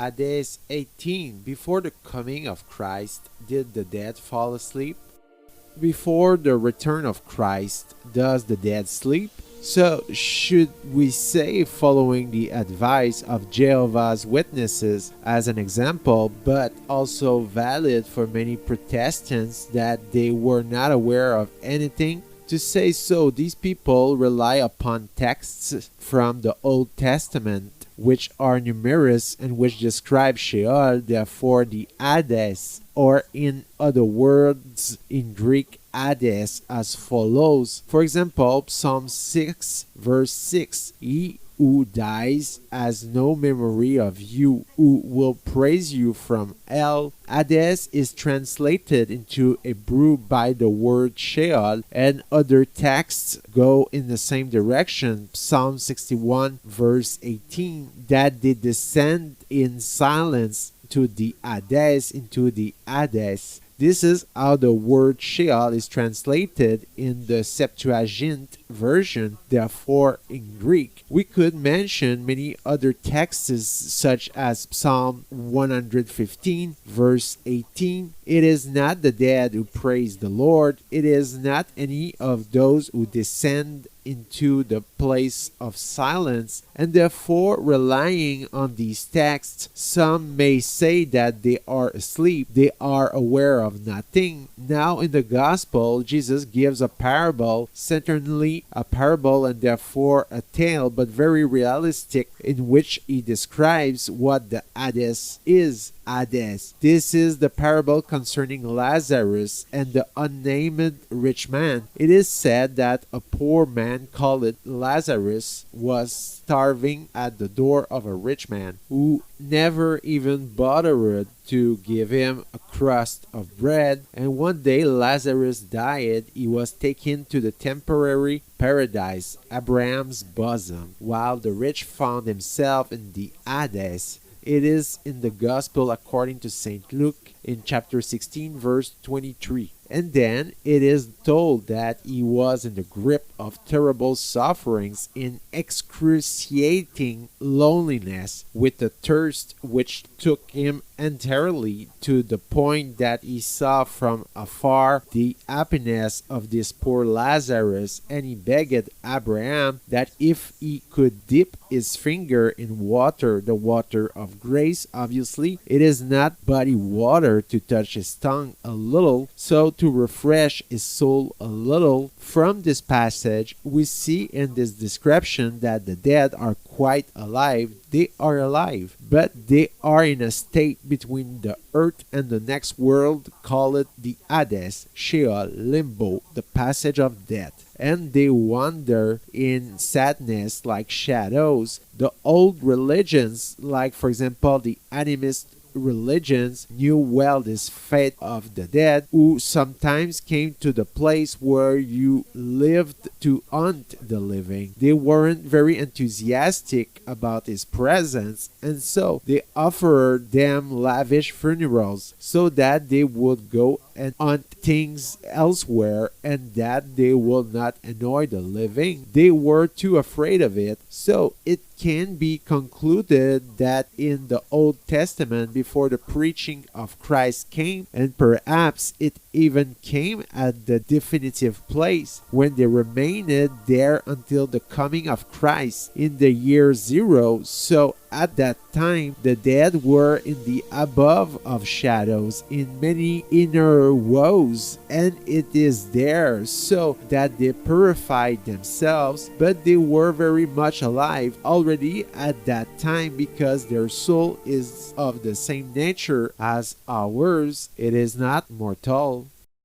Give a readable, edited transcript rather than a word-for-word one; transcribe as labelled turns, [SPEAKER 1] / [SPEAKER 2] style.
[SPEAKER 1] Hades 18. Before the coming of Christ, did the dead fall asleep? Before the return of Christ, does the dead sleep? So, should we say, following the advice of Jehovah's Witnesses as an example, but also valid for many Protestants, that they were not aware of anything? To say so, these people rely upon texts from the Old Testament, which are numerous and which describe Sheol, therefore the Hades, or in other words, in Greek, Hades, as follows. For example, Psalm 6, verse 6, He who dies has no memory of you, who will praise you from hell. Hades is translated into Hebrew by the word Sheol, and other texts go in the same direction. Psalm 61, verse 18, that they descend in silence to the Hades, into the Hades. This is how the word Sheol is translated in the Septuagint version, therefore in Greek. We could mention many other texts such as Psalm 115, verse 18. It is not the dead who praise the Lord, it is not any of those who descend into the place of silence, and therefore relying on these texts, some may say that they are asleep, they are aware of nothing. Now in the gospel, Jesus gives a parable, certainly a parable and therefore a tale, but very realistic, in which he describes what the Hades is. Hades. This is the parable concerning Lazarus and the unnamed rich man. It is said that a poor man called Lazarus was starving at the door of a rich man, who never even bothered to give him a crust of bread. And one day Lazarus died. He was taken to the temporary paradise, Abraham's bosom, while the rich found himself in the Hades. It is in the Gospel according to St. Luke in chapter 16, verse 23. And then it is told that he was in the grip of terrible sufferings, in excruciating loneliness, with a thirst which took him entirely, to the point that he saw from afar the happiness of this poor Lazarus, and he begged Abraham that if he could dip his finger in water, the water of grace, obviously, it is not body water, to touch his tongue a little, so to refresh his soul a little. From this passage, we see in this description that the dead are quite alive. They are alive, but they are in a state between the earth and the next world, called the Hades, Sheol, Limbo, the passage of death. And they wander in sadness like shadows. The old religions, like for example the animist religions, knew well this fate of the dead, who sometimes came to the place where you lived to haunt the living. They weren't very enthusiastic about his presence, and so they offered them lavish funerals so that they would go and hunt things elsewhere and that they will not annoy the living. They were too afraid of it. So it can be concluded that in the Old Testament, before the preaching of Christ came, and perhaps it even came at the definitive place when they remained there until the coming of Christ in the year 0. So at that time, the dead were in the above of shadows, in many inner woes, and it is there so that they purified themselves, but they were very much alive already at that time, because their soul is of the same nature as ours. It is not mortal.